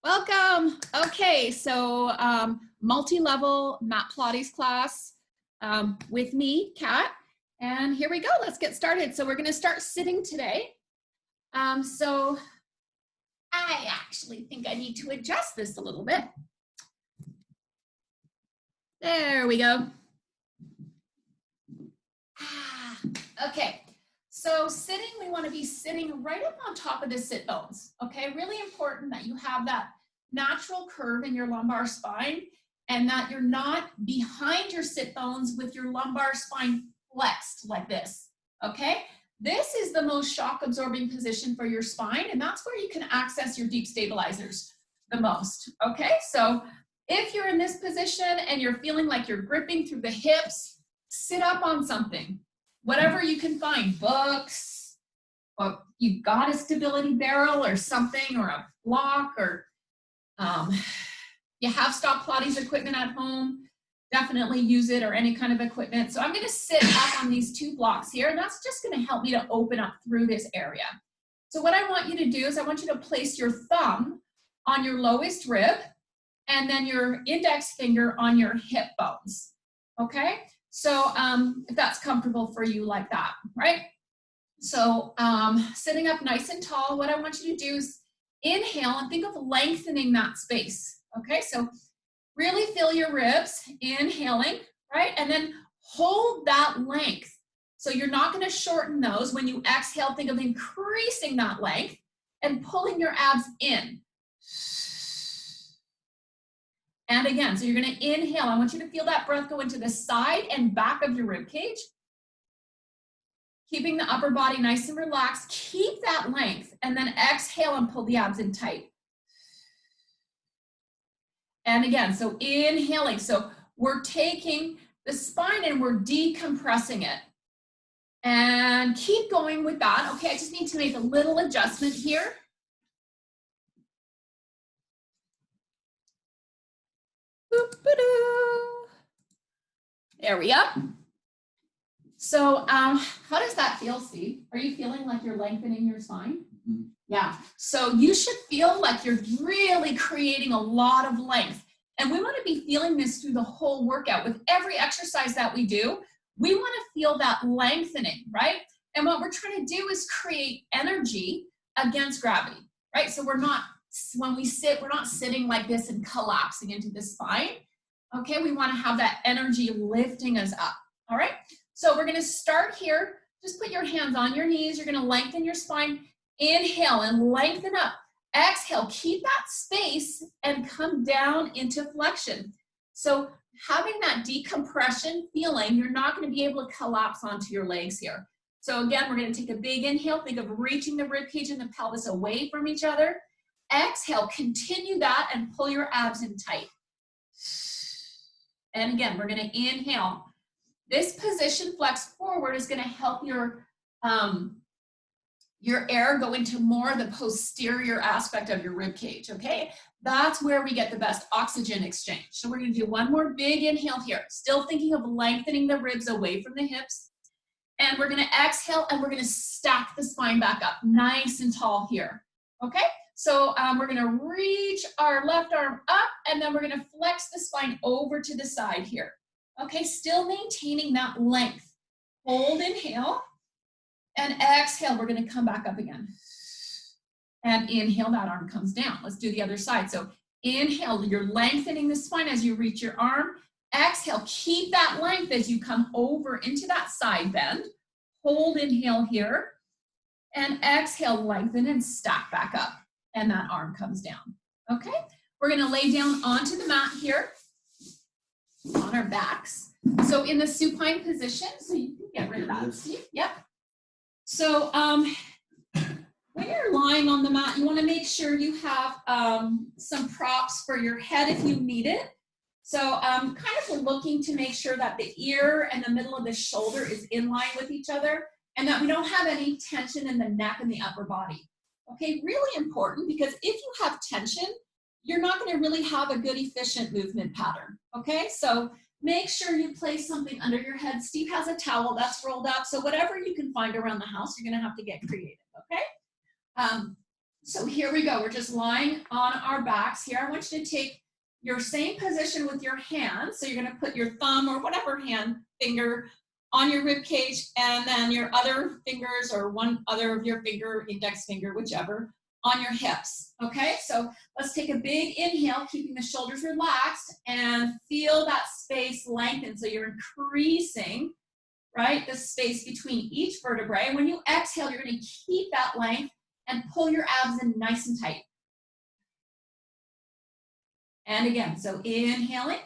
Welcome. Okay, so multi-level mat Pilates class with me, Kat. And here we go. Let's get started. So we're going to start sitting today. So I actually think I need to adjust this a little bit. There we go. Okay. So sitting, we want to be sitting right up on top of the sit bones. Okay, really important that you have that natural curve in your lumbar spine and that you're not behind your sit bones with your lumbar spine flexed like this. Okay, this is the most shock absorbing position for your spine, and that's where you can access your deep stabilizers the most. Okay, so if you're in this position and you're feeling like you're gripping through the hips, sit up on something. Whatever you can find, books, or you've got a stability barrel or something, or a block, or you have STOTT Pilates equipment at home, definitely use it, or any kind of equipment. So I'm going to sit up on these two blocks here, and that's just going to help me to open up through this area. So what I want you to do is I want you to place your thumb on your lowest rib and then your index finger on your hip bones, okay? So if that's comfortable for you like that, right? So sitting up nice and tall, what I want you to do is inhale and think of lengthening that space, okay? So really fill your ribs, inhaling, right? And then hold that length. So you're not gonna shorten those. When you exhale, think of increasing that length and pulling your abs in. And again, so you're going to inhale. I want you to feel that breath go into the side and back of your rib cage. Keeping the upper body nice and relaxed. Keep that length and then exhale and pull the abs in tight. And again, so inhaling. So we're taking the spine and we're decompressing it. And keep going with that. Okay, I just need to make a little adjustment here. There we go. So how does that feel, Steve? Are you feeling like you're lengthening your spine? Mm-hmm. Yeah. So you should feel like you're really creating a lot of length. And we want to be feeling this through the whole workout. With every exercise that we do, we want to feel that lengthening, right? And what we're trying to do is create energy against gravity, right? So we're not, when we sit, we're not sitting like this and collapsing into the spine. Okay, we want to have that energy lifting us up. All right, so we're going to start here. Just put your hands on your knees. You're going to lengthen your spine. Inhale and lengthen up. Exhale, keep that space and come down into flexion. So having that decompression feeling, you're not going to be able to collapse onto your legs here. So again, we're going to take a big inhale. Think of reaching the rib cage and the pelvis away from each other. Exhale, continue that and pull your abs in tight. And again, we're going to inhale. This position flex forward is going to help your air go into more the posterior aspect of your rib cage, okay? That's where we get the best oxygen exchange. So we're going to do one more big inhale here. Still thinking of lengthening the ribs away from the hips. And we're going to exhale and we're going to stack the spine back up nice and tall here, okay? So we're going to reach our left arm up and then we're going to flex the spine over to the side here. Okay, still maintaining that length. Hold, inhale, and exhale. We're going to come back up again. And inhale, that arm comes down. Let's do the other side. So inhale, you're lengthening the spine as you reach your arm. Exhale, keep that length as you come over into that side bend. Hold, inhale here. And exhale, lengthen and stack back up. And that arm comes down, okay? We're gonna lay down onto the mat here on our backs. So in the supine position, so you can get rid of that, Steve. Yep. So when you're lying on the mat, you wanna make sure you have some props for your head if you need it. So kind of looking to make sure that the ear and the middle of the shoulder is in line with each other and that we don't have any tension in the neck and the upper body. Okay, really important because if you have tension, you're not going to really have a good efficient movement pattern. Okay, so make sure you place something under your head. Steve has a towel that's rolled up, so whatever you can find around the house, you're going to have to get creative. Okay, So here we go. We're just lying on our backs here. I want you to take your same position with your hands. So you're going to put your thumb or whatever finger on your rib cage, and then your other fingers or one other of your finger, index finger, whichever, on your hips. Okay, so let's take a big inhale, keeping the shoulders relaxed, and feel that space lengthen. So you're increasing, right, the space between each vertebrae. When you exhale, you're going to keep that length and pull your abs in nice and tight. And again, so inhaling,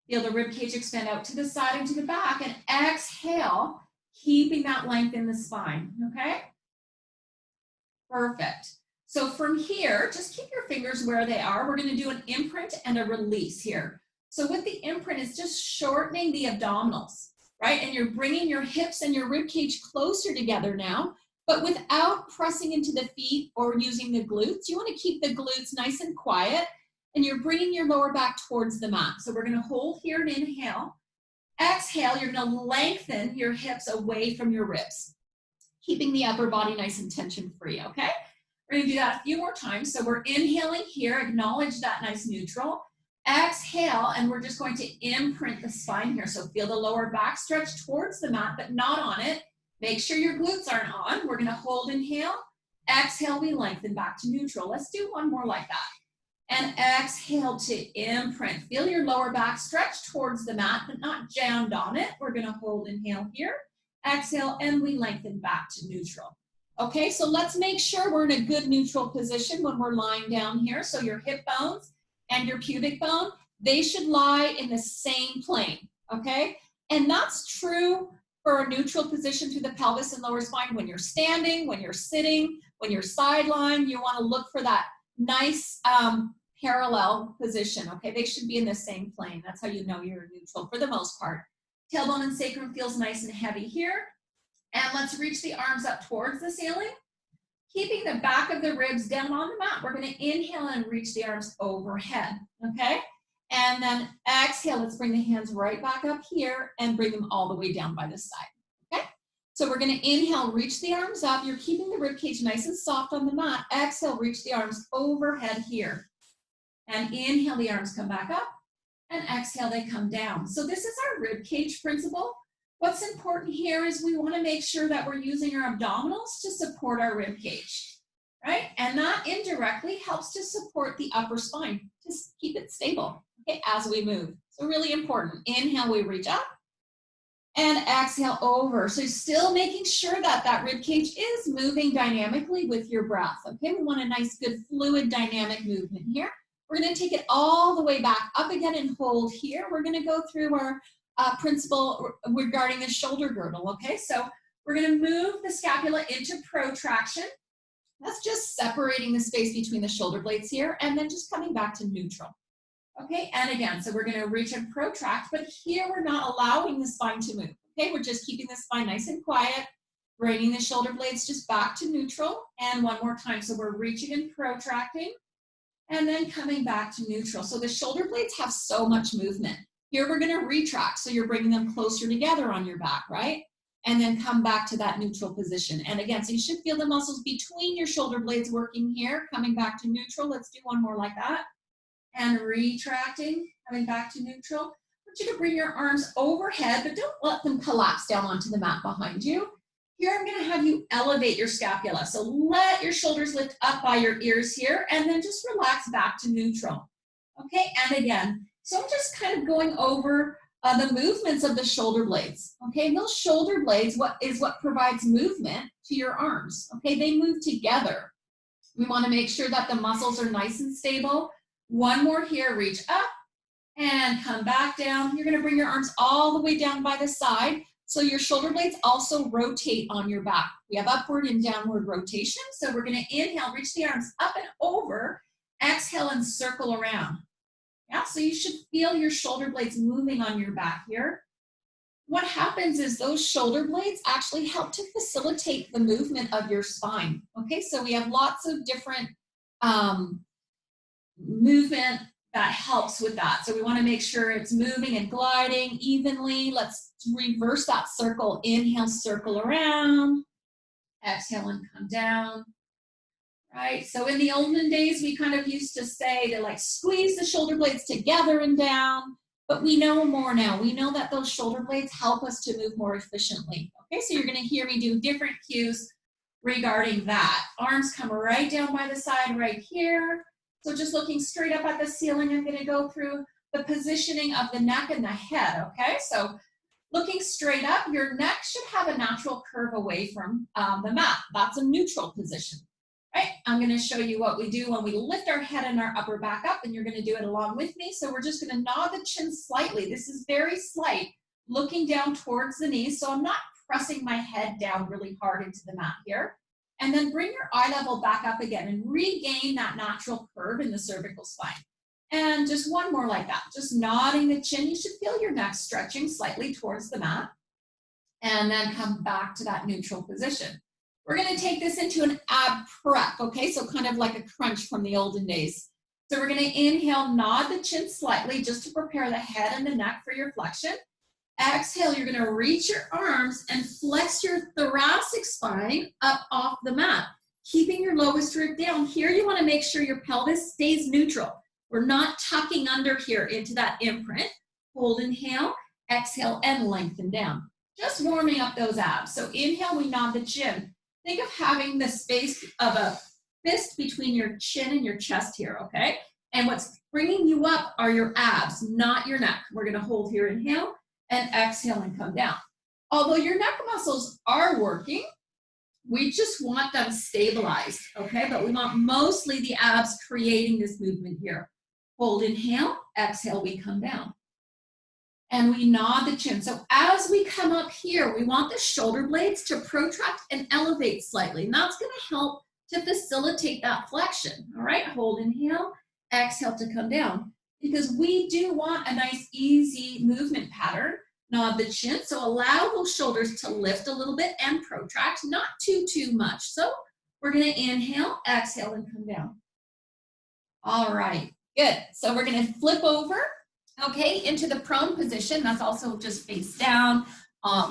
feel the rib cage expand out to the side and to the back, and exhale, keeping that length in the spine, okay? Perfect. So from here, just keep your fingers where they are. We're gonna do an imprint and a release here. So with the imprint, it's just shortening the abdominals, right? And you're bringing your hips and your rib cage closer together now, but without pressing into the feet or using the glutes. You wanna keep the glutes nice and quiet, and you're bringing your lower back towards the mat. So we're gonna hold here and inhale. Exhale, you're gonna lengthen your hips away from your ribs, keeping the upper body nice and tension-free, okay? We're gonna do that a few more times. So we're inhaling here, acknowledge that nice neutral. Exhale, and we're just going to imprint the spine here. So feel the lower back stretch towards the mat, but not on it. Make sure your glutes aren't on. We're gonna hold, inhale. Exhale, we lengthen back to neutral. Let's do one more like that. And exhale to imprint. Feel your lower back stretch towards the mat, but not jammed on it. We're gonna hold, inhale here. Exhale, and we lengthen back to neutral. Okay, so let's make sure we're in a good neutral position when we're lying down here. So your hip bones and your pubic bone, they should lie in the same plane, okay? And that's true for a neutral position through the pelvis and lower spine. When you're standing, when you're sitting, when you're sidelined, you wanna look for that nice parallel position, okay? They should be in the same plane. That's how you know you're neutral for the most part. Tailbone and sacrum feels nice and heavy here. And let's reach the arms up towards the ceiling, keeping the back of the ribs down on the mat. We're gonna inhale and reach the arms overhead, okay? And then exhale, let's bring the hands right back up here and bring them all the way down by the side, okay? So we're gonna inhale, reach the arms up. You're keeping the rib cage nice and soft on the mat. Exhale, reach the arms overhead here. And inhale, the arms come back up. And exhale, they come down. So this is our rib cage principle. What's important here is we want to make sure that we're using our abdominals to support our rib cage, right? And that indirectly helps to support the upper spine. Just keep it stable, okay, as we move. So really important. Inhale, we reach up. And exhale over. So still making sure that that rib cage is moving dynamically with your breath, okay? We want a nice, good, fluid, dynamic movement here. We're gonna take it all the way back up again and hold here. We're gonna go through our principle regarding the shoulder girdle, okay? So we're gonna move the scapula into protraction. That's just separating the space between the shoulder blades here and then just coming back to neutral. Okay, and again, so we're gonna reach and protract, but here we're not allowing the spine to move, okay? We're just keeping the spine nice and quiet, bringing the shoulder blades just back to neutral, and one more time. So we're reaching and protracting, and then coming back to neutral. So the shoulder blades have so much movement. Here we're gonna retract, so you're bringing them closer together on your back, right? And then come back to that neutral position. And again, so you should feel the muscles between your shoulder blades working here, coming back to neutral. Let's do one more like that. And retracting, coming back to neutral. I want you to bring your arms overhead, but don't let them collapse down onto the mat behind you. Here, I'm gonna have you elevate your scapula. So let your shoulders lift up by your ears here, and then just relax back to neutral. Okay, and again, so I'm just kind of going over the movements of the shoulder blades. Okay, and those shoulder blades what provides movement to your arms. Okay, they move together. We wanna make sure that the muscles are nice and stable. One more here, reach up and come back down. You're gonna bring your arms all the way down by the side. So your shoulder blades also rotate on your back. We have upward and downward rotation. So we're gonna inhale, reach the arms up and over, exhale and circle around. Yeah, so you should feel your shoulder blades moving on your back here. What happens is those shoulder blades actually help to facilitate the movement of your spine. Okay, so we have lots of different movement that helps with that. So we want to make sure it's moving and gliding evenly. Let's reverse that circle. Inhale, circle around. Exhale and come down. right? So in the olden days, we kind of used to say to like squeeze the shoulder blades together and down, but we know more now. We know that those shoulder blades help us to move more efficiently. Okay, so you're gonna hear me do different cues regarding that. Arms come right down by the side right here. So just looking straight up at the ceiling, I'm gonna go through the positioning of the neck and the head, okay? So looking straight up, your neck should have a natural curve away from the mat. That's a neutral position, right? I'm gonna show you what we do when we lift our head and our upper back up, and you're gonna do it along with me. So we're just gonna nod the chin slightly. This is very slight, looking down towards the knees. So I'm not pressing my head down really hard into the mat here. And then bring your eye level back up again and regain that natural curve in the cervical spine. And just one more like that, just nodding the chin. You should feel your neck stretching slightly towards the mat. And then come back to that neutral position. We're gonna take this into an ab prep, okay? So kind of like a crunch from the olden days. So we're gonna inhale, nod the chin slightly just to prepare the head and the neck for your flexion. Exhale, you're gonna reach your arms and flex your thoracic spine up off the mat, keeping your lowest rib down. Here you wanna make sure your pelvis stays neutral. We're not tucking under here into that imprint. Hold, inhale, exhale, and lengthen down. Just warming up those abs. So inhale, we nod the chin. Think of having the space of a fist between your chin and your chest here, okay? And what's bringing you up are your abs, not your neck. We're gonna hold here, inhale, and exhale and come down. Although your neck muscles are working, we just want them stabilized, okay? But we want mostly the abs creating this movement here. Hold, inhale, exhale, we come down. And we nod the chin. So as we come up here, we want the shoulder blades to protract and elevate slightly. And that's gonna help to facilitate that flexion, all right? Hold, inhale, exhale to come down. Because we do want a nice, easy movement pattern. Nod the chin, so allow those shoulders to lift a little bit and protract, not too much. So we're gonna inhale, exhale, and come down. All right, good. So we're gonna flip over, okay, into the prone position. That's also just face down,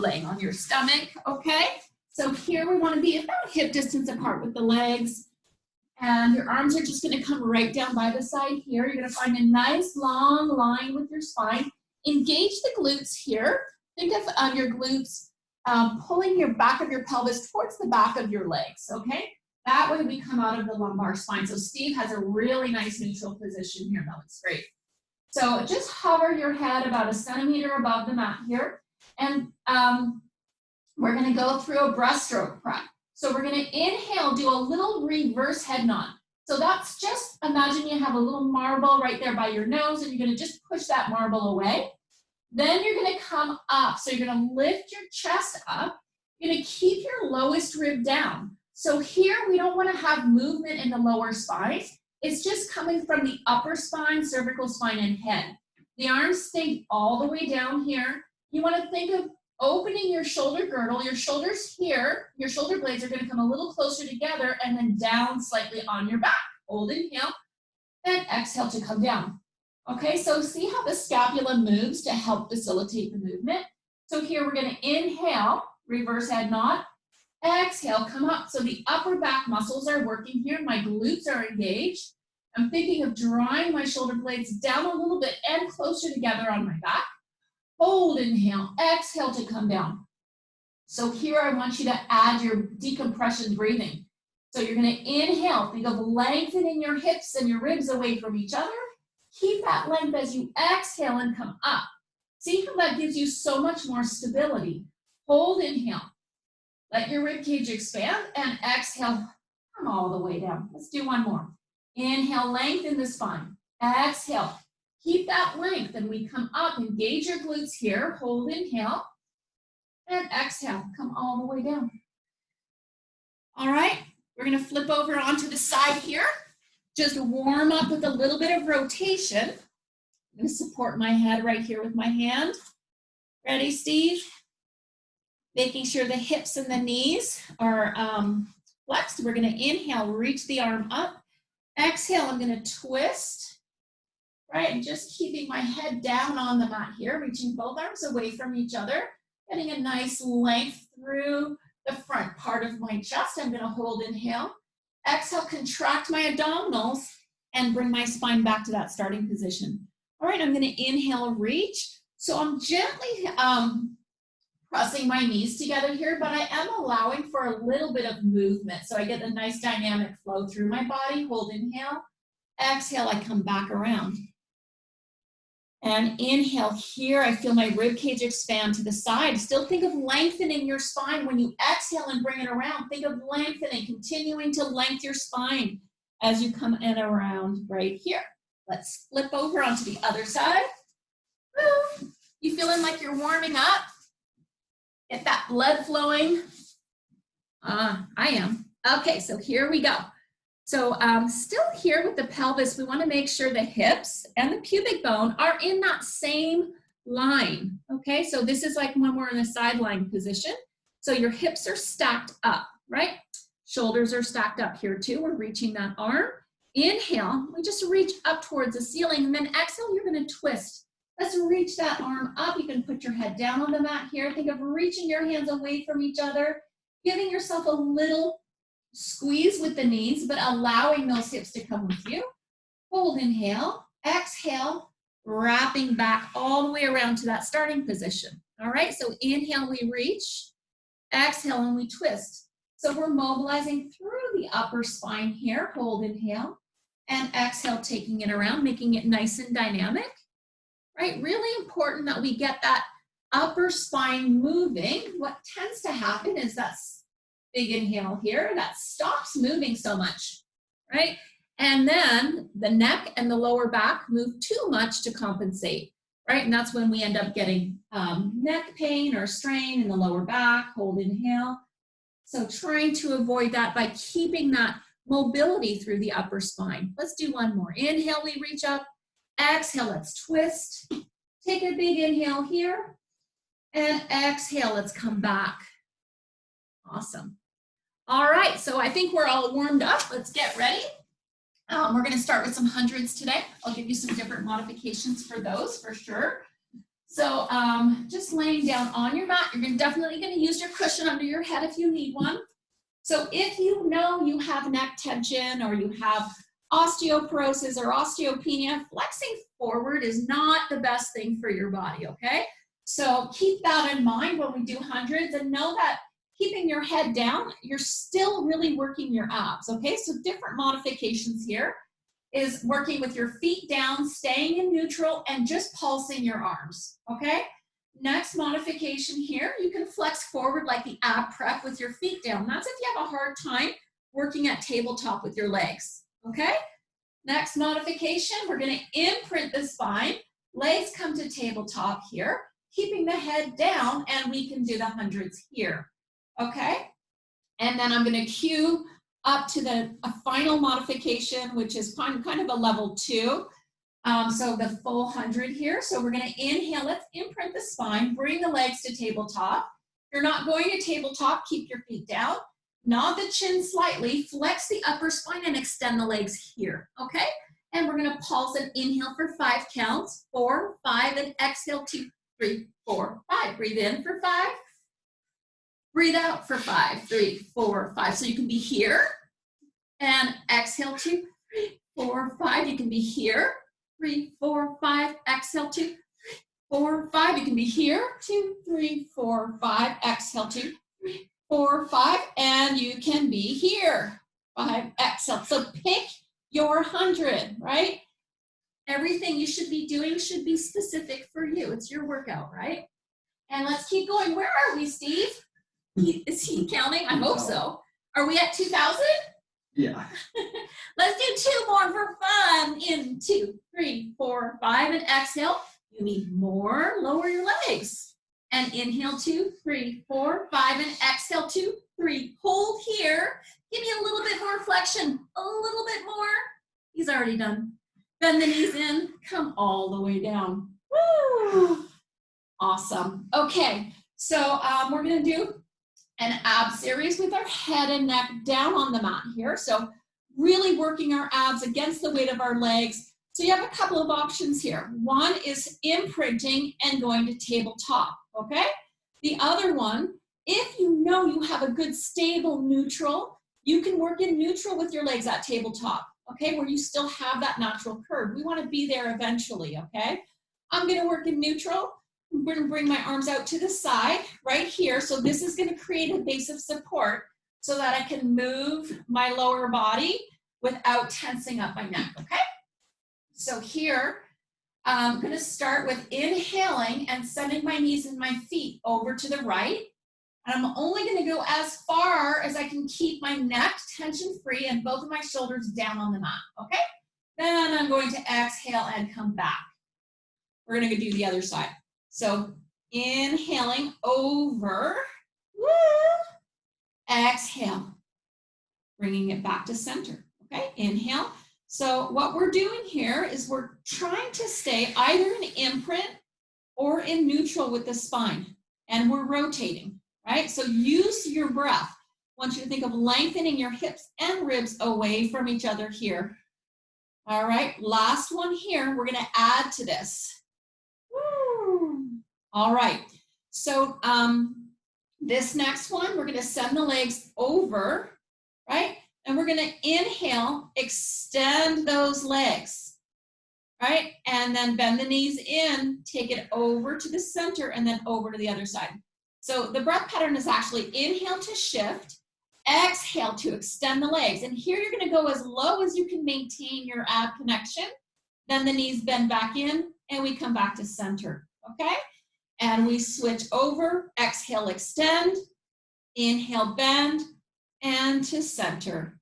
laying on your stomach, okay? So here we wanna be about hip distance apart with the legs. And your arms are just gonna come right down by the side here. You're gonna find a nice long line with your spine. Engage the glutes here. Think of your glutes pulling your back of your pelvis towards the back of your legs, okay? That way we come out of the lumbar spine. So Steve has a really nice neutral position here. That looks great. So just hover your head about 1 centimeter above the mat here. And we're gonna go through a breaststroke prep. So we're gonna inhale, do a little reverse head nod. So that's just, imagine you have a little marble right there by your nose and you're gonna just push that marble away. Then you're gonna come up. So you're gonna lift your chest up. You're gonna keep your lowest rib down. So here we don't wanna have movement in the lower spine. It's just coming from the upper spine, cervical spine, and head. The arms stay all the way down here. You wanna think of opening your shoulder girdle, your shoulders here, your shoulder blades are gonna come a little closer together and then down slightly on your back. Hold, inhale, and exhale to come down. Okay, so see how the scapula moves to help facilitate the movement? So here we're gonna inhale, reverse head nod, exhale, come up. So the upper back muscles are working here, my glutes are engaged. I'm thinking of drawing my shoulder blades down a little bit and closer together on my back. Hold, inhale, exhale to come down. So here I want you to add your decompression breathing. So you're gonna inhale, think of lengthening your hips and your ribs away from each other. Keep that length as you exhale and come up. See how that gives you so much more stability. Hold, inhale. Let your rib cage expand and exhale, come all the way down. Let's do one more. Inhale, lengthen the spine. Exhale. Keep that length and we come up, engage your glutes here, hold, inhale, and exhale, come all the way down. All right, we're gonna flip over onto the side here. Just warm up with a little bit of rotation. I'm gonna support my head right here with my hand. Ready, Steve? Making sure the hips and the knees are flexed. We're gonna inhale, reach the arm up. Exhale, I'm gonna twist. Right, I'm just keeping my head down on the mat here, reaching both arms away from each other, getting a nice length through the front part of my chest. I'm gonna hold, inhale, Exhale, contract my abdominals and bring my spine back to that starting position. All right, I'm gonna inhale, reach. So I'm gently pressing my knees together here, but I am allowing for a little bit of movement. So I get a nice dynamic flow through my body. Hold, inhale. Exhale, I come back around. And inhale here, I feel my rib cage expand to the side. Still think of lengthening your spine. When you exhale and bring it around, think of lengthening, continuing to lengthen your spine as you come in around right here. Let's flip over onto the other side. Woo. You feeling like you're warming up? Get that blood flowing. I am. Okay, so here we go. So still here with the pelvis, we want to make sure the hips and the pubic bone are in that same line. Okay, so this is like when we're in a sideline position. So your hips are stacked up, right? Shoulders are stacked up here too. We're reaching that arm. Inhale, we just reach up towards the ceiling, and then exhale, you're going to twist. Let's reach that arm up. You can put your head down on the mat here. Think of reaching your hands away from each other, giving yourself a little squeeze with the knees, but allowing those hips to come with you. Hold, inhale, exhale, wrapping back all the way around to that starting position. All right, so inhale, we reach, exhale, and we twist. So we're mobilizing through the upper spine here. Hold, inhale, and exhale, taking it around, making it nice and dynamic. Right, really important that we get that upper spine moving. What tends to happen is that big inhale here, that stops moving so much, right? And then the neck and the lower back move too much to compensate, right? And that's when we end up getting neck pain or strain in the lower back. Hold, inhale. So trying to avoid that by keeping that mobility through the upper spine. Let's do one more. Inhale, we reach up. Exhale, let's twist. Take a big inhale here. And exhale, let's come back. Awesome. All right, so I think we're all warmed up. Let's get ready. We're going to start with some hundreds today. I'll give you some different modifications for those for sure. So just laying down on your mat, you're definitely going to use your cushion under your head if you need one. So if you know you have neck tension or you have osteoporosis or osteopenia, flexing forward is not the best thing for your body, okay? So keep that in mind when we do hundreds, and know that keeping your head down, you're still really working your abs, okay? So different modifications here is working with your feet down, staying in neutral, and just pulsing your arms, okay? Next modification here, you can flex forward like the ab prep with your feet down. That's if you have a hard time working at tabletop with your legs, okay? Next modification, we're gonna imprint the spine. Legs come to tabletop here, keeping the head down, and we can do the hundreds here, okay? And then I'm gonna cue up to a final modification, which is kind of a level 2. So the full 100 here. So we're gonna inhale, let's imprint the spine, bring the legs to tabletop. If you're not going to tabletop, keep your feet down. Nod the chin slightly, flex the upper spine, and extend the legs here, okay? And we're gonna pulse and inhale for 5 counts, 4, 5, and exhale 2, 3, 4, 5. Breathe in for 5. Breathe out for 5, 3, 4, 5. So you can be here, and exhale 2, 3, 4, 5. You can be here, 3, 4, 5. Exhale 2, 3, 4, 5. You can be here, 2, 3, 4, 5. Exhale 2, 3, 4, 5, and you can be here. 5, exhale. So pick your 100, right? Everything you should be doing should be specific for you. It's your workout, right? And let's keep going. Where are we, Steve? Is he counting? I hope so. Are we at 2,000? Yeah. Let's do 2 more for fun. In 2, 3, 4, 5, and exhale. You need more. Lower your legs. And inhale 2, 3, 4, 5, and exhale 2, 3. Hold here. Give me a little bit more flexion. A little bit more. He's already done. Bend the knees in. Come all the way down. Woo! Awesome. Okay, so we're going to do an ab series with our head and neck down on the mat here. So really working our abs against the weight of our legs. So you have a couple of options here. One is imprinting and going to tabletop, okay? The other one, if you know you have a good stable neutral, You can work in neutral with your legs at tabletop, okay, where you still have that natural curve. We want to be there eventually, okay? I'm going to work in neutral. I'm going to bring my arms out to the side right here. So this is going to create a base of support so that I can move my lower body without tensing up my neck, okay? So here, I'm going to start with inhaling and sending my knees and my feet over to the right. And I'm only going to go as far as I can keep my neck tension-free and both of my shoulders down on the mat, okay? Then I'm going to exhale and come back. We're going to do the other side. So inhaling over, woo, exhale, bringing it back to center, okay? Inhale. So what we're doing here is we're trying to stay either in imprint or in neutral with the spine, and we're rotating, right? So use your breath. I want you to think of lengthening your hips and ribs away from each other here. All right, last one here, we're gonna add to this. Woo. All right, so this next one, we're gonna send the legs over, right? And we're gonna inhale, extend those legs, right? And then bend the knees in, take it over to the center and then over to the other side. So the breath pattern is actually inhale to shift, exhale to extend the legs. And here you're gonna go as low as you can maintain your ab connection. Then the knees bend back in and we come back to center, okay? And we switch over, exhale, extend, inhale, bend, and to center.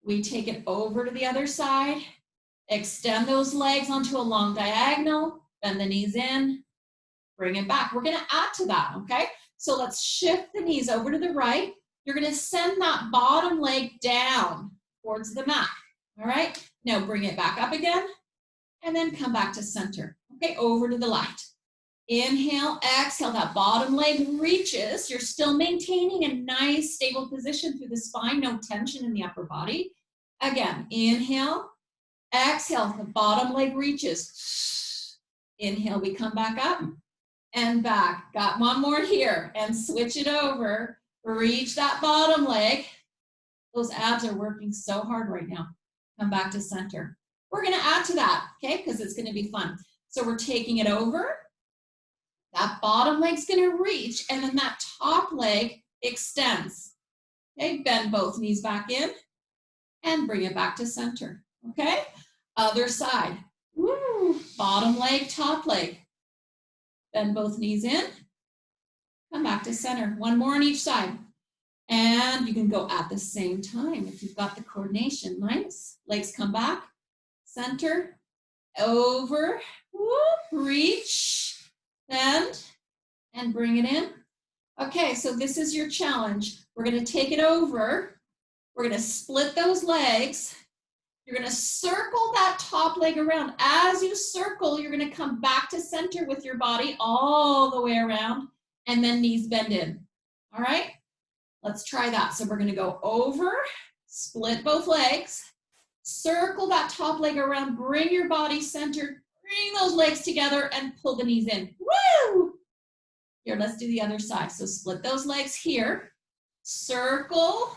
We take it over to the other side, extend those legs onto a long diagonal, bend the knees in, bring it back. We're gonna add to that, okay? So let's shift the knees over to the right. You're gonna send that bottom leg down towards the mat, all right? Now bring it back up again, and then come back to center, okay? Over to the left. Inhale, exhale, that bottom leg reaches. You're still maintaining a nice stable position through the spine, no tension in the upper body. Again, inhale, exhale, the bottom leg reaches. Inhale, we come back up and back. Got one more here and switch it over. Reach that bottom leg. Those abs are working so hard right now. Come back to center. We're gonna add to that, okay, because it's gonna be fun. So we're taking it over. That bottom leg's gonna reach, and then that top leg extends. Okay, bend both knees back in and bring it back to center, okay? Other side. Woo. Bottom leg, top leg. Bend both knees in, come back to center. One more on each side. And you can go at the same time if you've got the coordination. Nice. Legs come back, center, over, whoop, reach, bend, and bring it in. Okay, so this is your challenge. We're gonna take it over. We're gonna split those legs. You're gonna circle that top leg around. As you circle, you're gonna come back to center with your body all the way around, and then knees bend in. All right, let's try that. So we're gonna go over, split both legs, circle that top leg around, bring your body centered, bring those legs together and pull the knees in. Woo! Here, let's do the other side. So split those legs here, circle,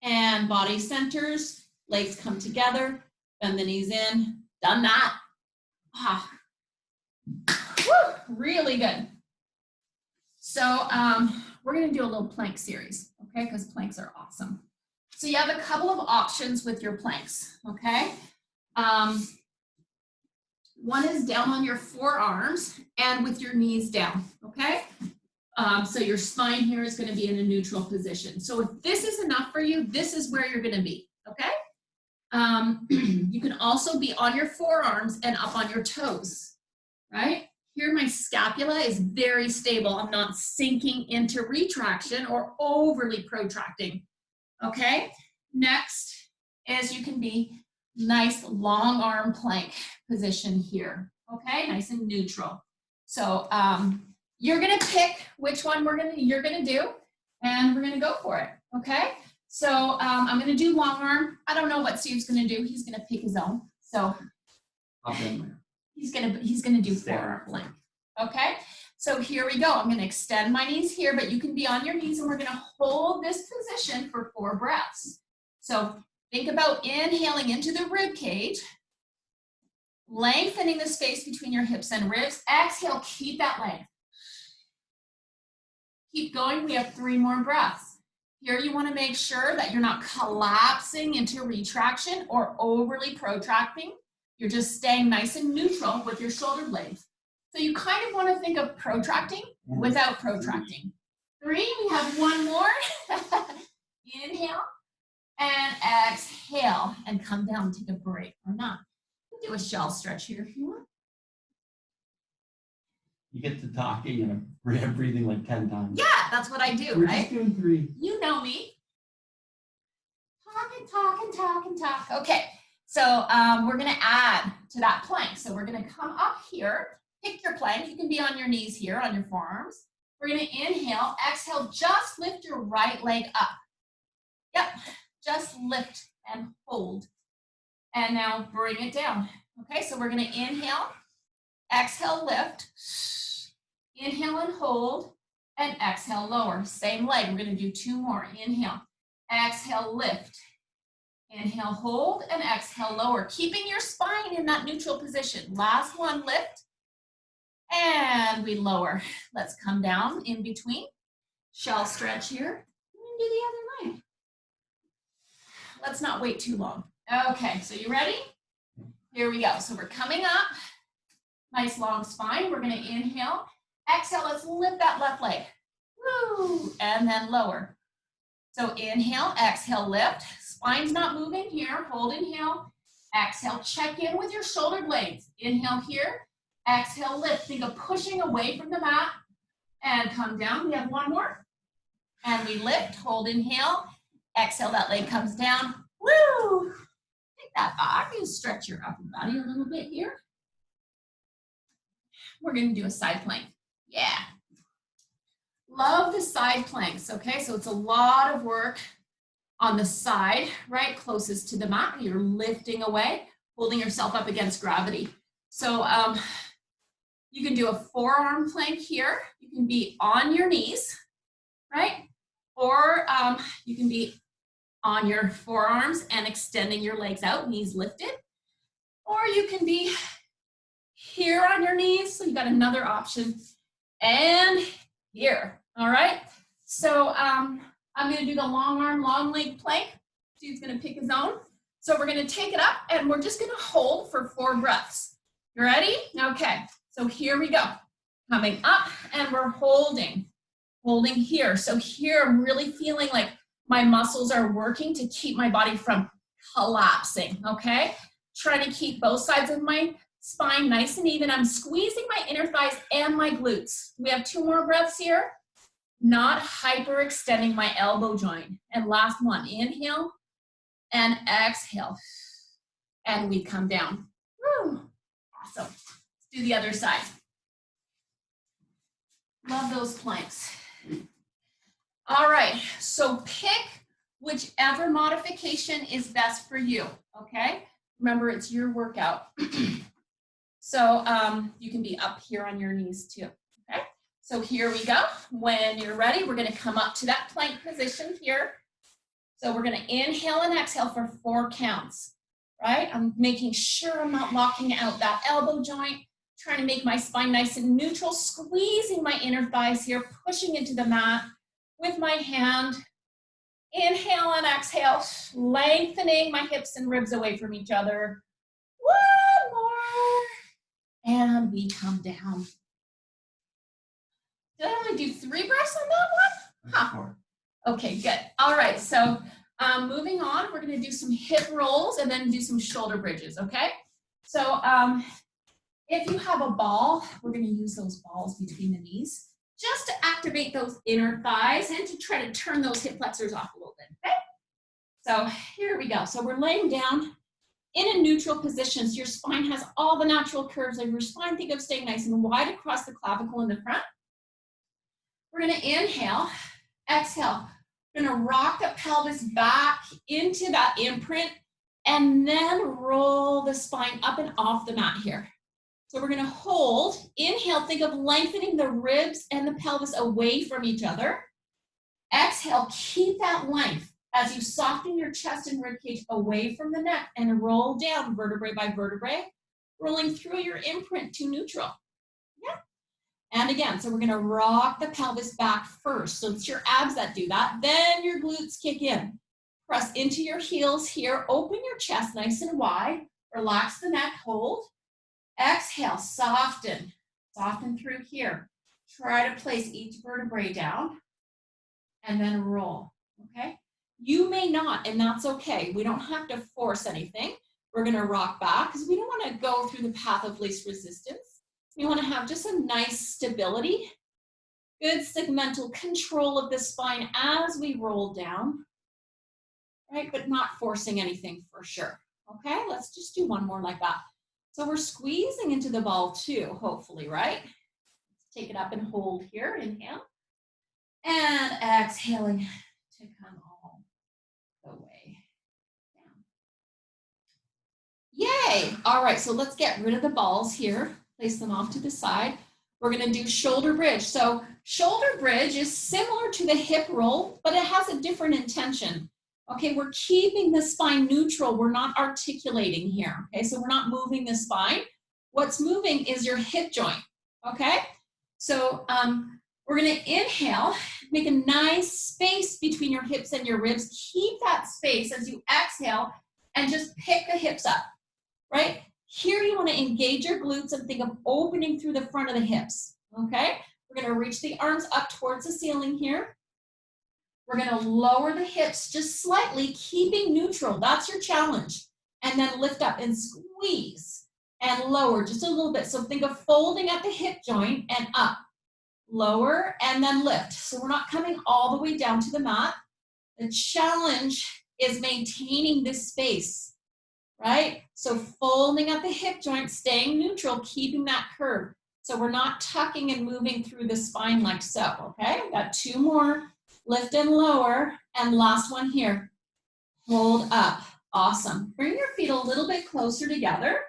and body centers, legs come together, bend the knees in. Done that. Ah. Woo! Really good. So we're gonna do a little plank series, okay? Because planks are awesome. So you have a couple of options with your planks, okay? One is down on your forearms and with your knees down, okay? So your spine here is gonna be in a neutral position. So if this is enough for you, this is where you're gonna be, okay? You can also be on your forearms and up on your toes, right? Here my scapula is very stable. I'm not sinking into retraction or overly protracting, okay? Next is you can be nice long arm plank position here, okay? Nice and neutral. So you're gonna pick which one you're gonna do, and we're gonna go for it, okay? So I'm gonna do long arm. I don't know what Steve's gonna do. He's gonna pick his own. So he's gonna do forearm plank, okay? So here we go. I'm going to extend my knees here, but you can be on your knees, and we're going to hold this position for 4 breaths. So think about inhaling into the rib cage, lengthening the space between your hips and ribs. Exhale, keep that length. Keep going. We have 3 more breaths. Here you want to make sure that you're not collapsing into retraction or overly protracting. You're just staying nice and neutral with your shoulder blades. So you kind of want to think of protracting without protracting. 3, we have 1 more. Inhale and exhale and come down, take a break or not. Do a shell stretch here if you want. You get to talking and breathing like 10 times. Yeah, that's what I do, We're right? just doing 3. You know me. Talk and talk and talk and talk. Okay, so we're gonna add to that plank. So we're gonna come up here, pick your plank. You can be on your knees here, on your forearms. We're gonna inhale, exhale, just lift your right leg up. Yep, just lift and hold. And now bring it down. Okay, so we're gonna inhale, exhale, lift. Inhale and hold, and exhale, lower. Same leg, we're gonna do 2 more. Inhale, exhale, lift. Inhale, hold, and exhale, lower. Keeping your spine in that neutral position. Last one, lift, and we lower. Let's come down in between. Shell stretch here, and do the other leg. Let's not wait too long. Okay, so you ready? Here we go. So we're coming up. Nice long spine. We're gonna inhale. Exhale, let's lift that left leg. Woo! And then lower. So inhale, exhale, lift. Spine's not moving here. Hold, inhale. Exhale, check in with your shoulder blades. Inhale here. Exhale, lift. Think of pushing away from the mat. And come down. We have 1 more. And we lift. Hold, inhale. Exhale, that leg comes down. Woo! Take that back and stretch your upper body a little bit here. We're going to do a side plank. Yeah. Love the side planks, okay? So it's a lot of work on the side, right? Closest to the mat. You're lifting away, holding yourself up against gravity. So you can do a forearm plank here. You can be on your knees, right? Or you can be on your forearms and extending your legs out, knees lifted. Or you can be here on your knees, so you got another option, and here, all right? So I'm gonna do the long arm, long leg plank. Steve's gonna pick his own. So we're gonna take it up, and we're just gonna hold for 4 breaths. You ready? Okay, so here we go. Coming up, and we're holding here. So here, I'm really feeling like my muscles are working to keep my body from collapsing, okay? Trying to keep both sides of my spine nice and even. I'm squeezing my inner thighs and my glutes. We have 2 more breaths here. Not hyperextending my elbow joint. And last one, inhale and exhale. And we come down. Woo. Awesome. Let's do the other side. Love those planks. All right, so pick whichever modification is best for you, okay? Remember, it's your workout. So you can be up here on your knees too, okay? So here we go. When you're ready, we're gonna come up to that plank position here. So we're gonna inhale and exhale for 4 counts, right? I'm making sure I'm not locking out that elbow joint, trying to make my spine nice and neutral, squeezing my inner thighs here, pushing into the mat with my hand. Inhale and exhale, lengthening my hips and ribs away from each other. 1 more. And we come down. Did I only do 3 breaths on that one? Huh. Okay, good. All right, so moving on, we're gonna do some hip rolls and then do some shoulder bridges, okay? So if you have a ball, we're gonna use those balls between the knees just to activate those inner thighs and to try to turn those hip flexors off a little bit, okay? So here we go. So we're laying down in a neutral position. So your spine has all the natural curves of your spine. Think of staying nice and wide across the clavicle in the front. We're gonna inhale, exhale. We're gonna rock the pelvis back into that imprint and then roll the spine up and off the mat here. So we're gonna hold, inhale, think of lengthening the ribs and the pelvis away from each other. Exhale, keep that length as you soften your chest and rib cage away from the neck and roll down vertebrae by vertebrae, rolling through your imprint to neutral. Yeah. And again, so we're gonna rock the pelvis back first. So it's your abs that do that. Then your glutes kick in. Press into your heels here. Open your chest nice and wide. Relax the neck, hold. Exhale, soften. Soften through here. Try to place each vertebrae down and then roll, okay? You may not, and that's okay. We don't have to force anything. We're gonna rock back because we don't wanna go through the path of least resistance. We wanna have just a nice stability, good segmental control of the spine as we roll down, right? But not forcing anything for sure, okay? Let's just do one more like that. So we're squeezing into the ball too, hopefully, right? Let's take it up and hold here, inhale. And exhaling to come all the way down. Yay! All right, so let's get rid of the balls here. Place them off to the side. We're gonna do shoulder bridge. So shoulder bridge is similar to the hip roll, but it has a different intention. Okay, we're keeping the spine neutral. We're not articulating here, okay? So we're not moving the spine. What's moving is your hip joint, okay? So we're gonna inhale, make a nice space between your hips and your ribs. Keep that space as you exhale and just pick the hips up, right? Here you wanna engage your glutes and think of opening through the front of the hips, okay? We're gonna reach the arms up towards the ceiling here. We're gonna lower the hips just slightly, keeping neutral. That's your challenge. And then lift up and squeeze and lower just a little bit. So think of folding at the hip joint and up. Lower and then lift. So we're not coming all the way down to the mat. The challenge is maintaining this space, right? So folding at the hip joint, staying neutral, keeping that curve. So we're not tucking and moving through the spine like so, okay? We've got two more. Lift and lower, and last one here. Hold up. Awesome. Bring your feet a little bit closer together.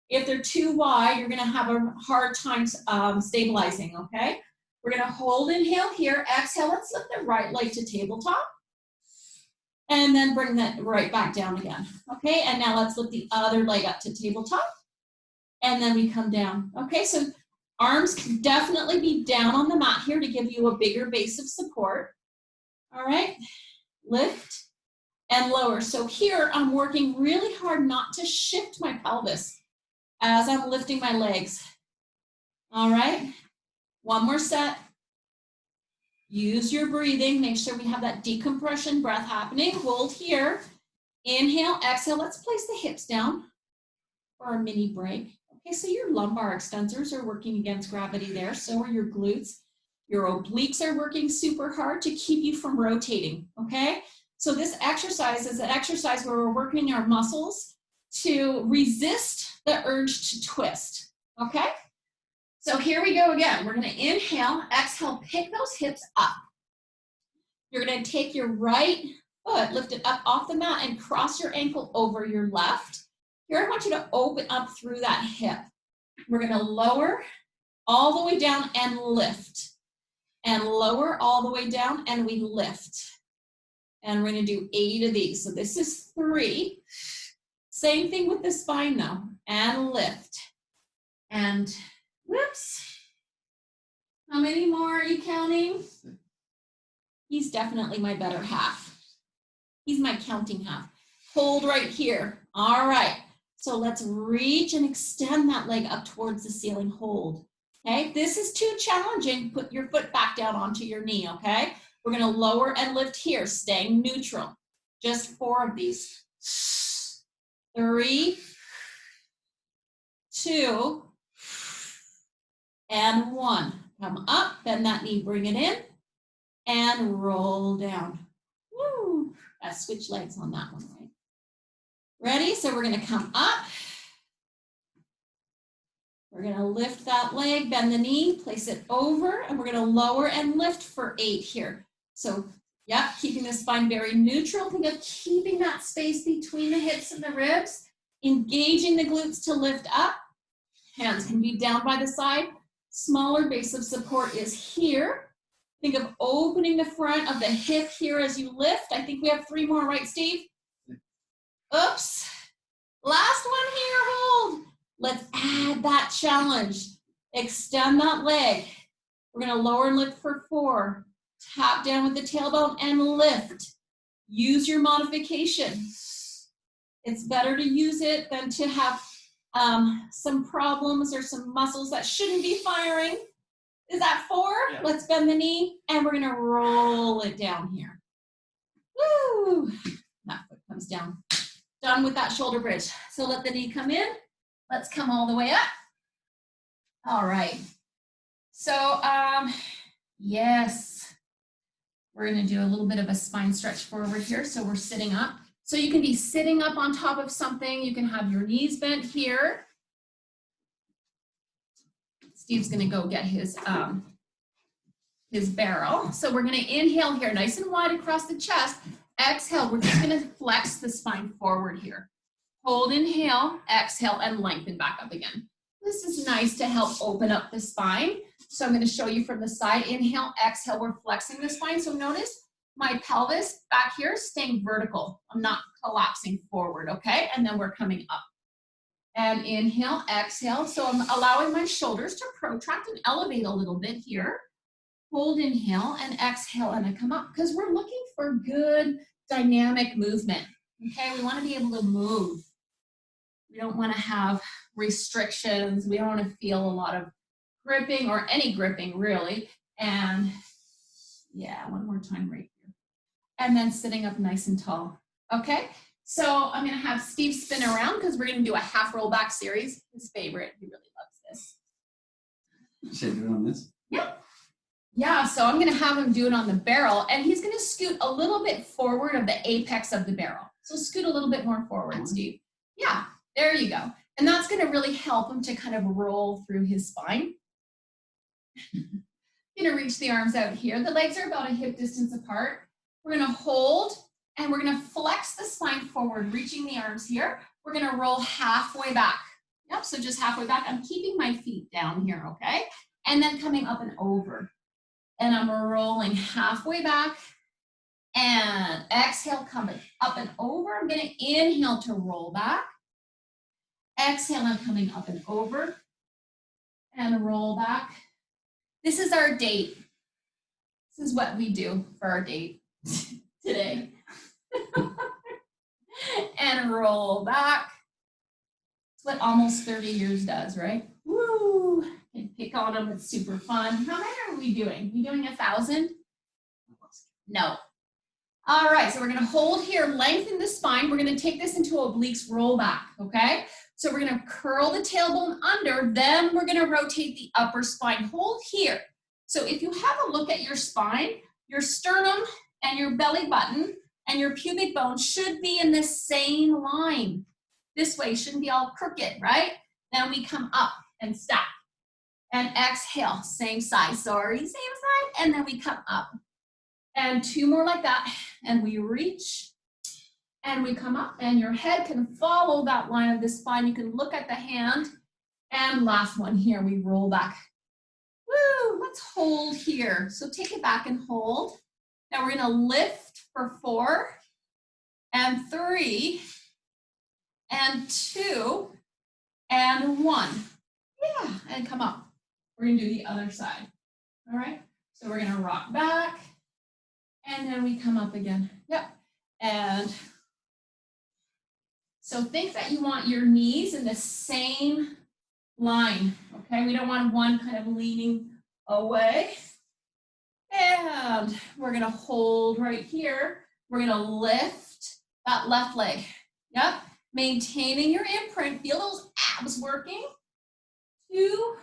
If they're too wide, you're gonna have a hard time stabilizing, okay? We're gonna hold, inhale here, exhale, let's lift the right leg to tabletop. And then bring that right back down again, okay? And now let's lift the other leg up to tabletop. And then we come down, okay? So arms can definitely be down on the mat here to give you a bigger base of support. All right, lift and lower. So here I'm working really hard not to shift my pelvis as I'm lifting my legs. All right, one more set. Use your breathing. Make sure we have that decompression breath happening. Hold here. Inhale, exhale. Let's place the hips down for a mini break. Okay, so your lumbar extensors are working against gravity there. So are your glutes. Your obliques are working super hard to keep you from rotating, okay? So this exercise is an exercise where we're working our muscles to resist the urge to twist, okay? So here we go again. We're gonna inhale, exhale, pick those hips up. You're gonna take your right foot, lift it up off the mat and cross your ankle over your left. Here I want you to open up through that hip. We're gonna lower all the way down and lift. And lower all the way down and we lift. And we're gonna do 8 of these. So this is 3. Same thing with the spine though. And lift. And whoops. How many more are you counting? He's definitely my better half. He's my counting half. Hold right here. All right. So let's reach and extend that leg up towards the ceiling. Hold. Okay, if this is too challenging, put your foot back down onto your knee, okay? We're gonna lower and lift here, staying neutral. Just 4 of these. 3, 2, and 1. Come up, bend that knee, bring it in, and roll down. Woo! Let's switch legs on that one, right? Ready? So we're gonna come up. We're gonna lift that leg, bend the knee, place it over, and we're gonna lower and lift for 8 here. So, yeah, keeping the spine very neutral. Think of keeping that space between the hips and the ribs, engaging the glutes to lift up, Hands can be down by the side. Smaller base of support is here. Think of opening the front of the hip here as you lift. I think we have 3 more, right, Steve? Oops. Last one here, hold. Let's add that challenge. Extend that leg. We're gonna lower and lift for 4. Tap down with the tailbone and lift. Use your modification. It's better to use it than to have some problems or some muscles that shouldn't be firing. Is that 4? Yeah. Let's bend the knee and we're gonna roll it down here. Woo! That foot comes down. Done with that shoulder bridge. So let the knee come in. Let's come all the way up. All right. So, yes, we're gonna do a little bit of a spine stretch forward here. So we're sitting up. So you can be sitting up on top of something. You can have your knees bent here. Steve's gonna go get his barrel. So we're gonna inhale here, nice and wide across the chest. Exhale, we're just gonna flex the spine forward here. Hold, inhale, exhale, and lengthen back up again. This is nice to help open up the spine. So I'm gonna show you from the side. Inhale, exhale, we're flexing the spine. So notice my pelvis back here staying vertical. I'm not collapsing forward, okay? And then we're coming up. And inhale, exhale. So I'm allowing my shoulders to protract and elevate a little bit here. Hold, inhale, and exhale, and I come up. Because we're looking for good dynamic movement, okay? We want to be able to move. We don't want to have restrictions. We don't want to feel a lot of gripping or any gripping, really. And yeah, one more time right here. And then sitting up nice and tall, okay? So I'm gonna have Steve spin around because we're gonna do a half roll back series. His favorite, he really loves this. Should I do it on this? Yep. Yeah, so I'm gonna have him do it on the barrel and he's gonna scoot a little bit forward of the apex of the barrel. So scoot a little bit more forward, Steve. Yeah, there you go. And that's gonna really help him to kind of roll through his spine. Gonna reach the arms out here. The legs are about a hip distance apart. We're gonna hold and we're gonna flex the spine forward, reaching the arms here. We're gonna roll halfway back. Yep, so just halfway back. I'm keeping my feet down here, okay? And then coming up and over. And I'm rolling halfway back. And exhale, coming up and over. I'm gonna inhale to roll back. Exhale, I'm coming up and over. And roll back. This is our date. This is what we do for our date today. And roll back. It's what almost 30 years does, right? Woo! And pick on them, it's super fun. How many are we doing? We doing 1,000? No. All right, so we're gonna hold here, lengthen the spine. We're gonna take this into obliques roll back, okay? So we're gonna curl the tailbone under, then we're gonna rotate the upper spine. Hold here. So if you have a look at your spine, your sternum and your belly button and your pubic bone should be in the same line. This way, shouldn't be all crooked, right? Then we come up and stop. And exhale, same side, sorry, same side, and then we come up. And 2 more like that, and we reach, and we come up, and your head can follow that line of the spine. You can look at the hand, and last one here, we roll back. Woo, let's hold here. So take it back and hold. Now we're gonna lift for 4, and 3, and 2, and 1. Yeah, and come up. We're gonna do the other side, all right? So we're gonna rock back, and then we come up again. Yep, and so think that you want your knees in the same line, okay? We don't want one kind of leaning away. And we're gonna hold right here. We're gonna lift that left leg. Yep, maintaining your imprint. Feel those abs working. 2,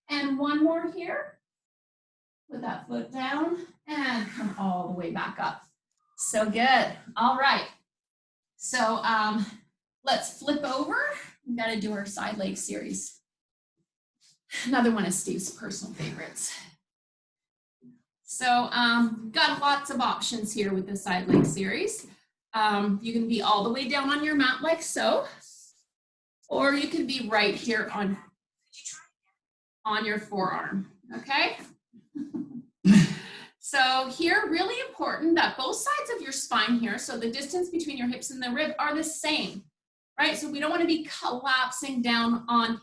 and 1 more here. Put that foot down and come all the way back up. So good. All right. So let's flip over. We got to do our side leg series. Another one of Steve's personal favorites. So got lots of options here with the side leg series. You can be all the way down on your mat like so, or you can be right here on. Could you on your forearm, okay? So here, really important that both sides of your spine here, so the distance between your hips and the rib are the same, right? So we don't want to be collapsing down on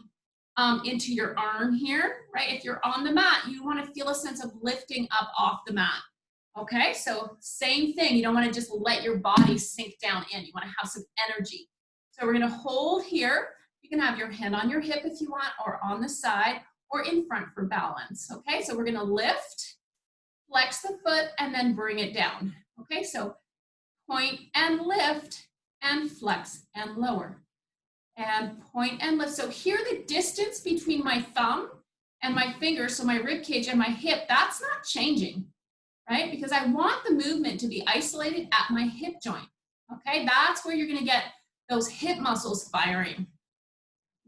into your arm here, right? If you're on the mat, you want to feel a sense of lifting up off the mat, okay? So same thing, you don't want to just let your body sink down in. You want to have some energy. So we're going to hold here. You can have your hand on your hip if you want, or on the side, or in front for balance, okay? So we're going to lift, flex the foot, and then bring it down, okay? So point and lift, and flex and lower. And point and lift. So here the distance between my thumb and my finger, so my rib cage and my hip, that's not changing, right? Because I want the movement to be isolated at my hip joint, okay? That's where you're gonna get those hip muscles firing.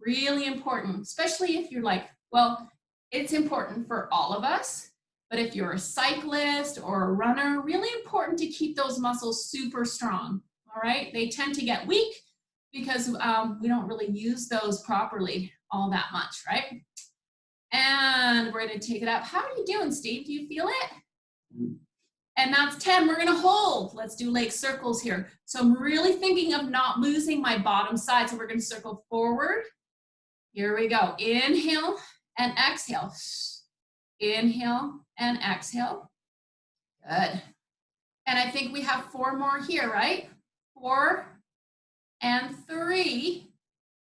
Really important, especially if you're like, well, it's important for all of us, but if you're a cyclist or a runner, really important to keep those muscles super strong, all right? They tend to get weak because we don't really use those properly all that much, right? And we're gonna take it up. How are you doing, Steve? Do you feel it? And that's 10, we're gonna hold. Let's do leg circles here. So I'm really thinking of not losing my bottom side. So we're gonna circle forward. Here we go, inhale and exhale. Inhale and exhale, good. And I think we have 4 more here, right? 4 and 3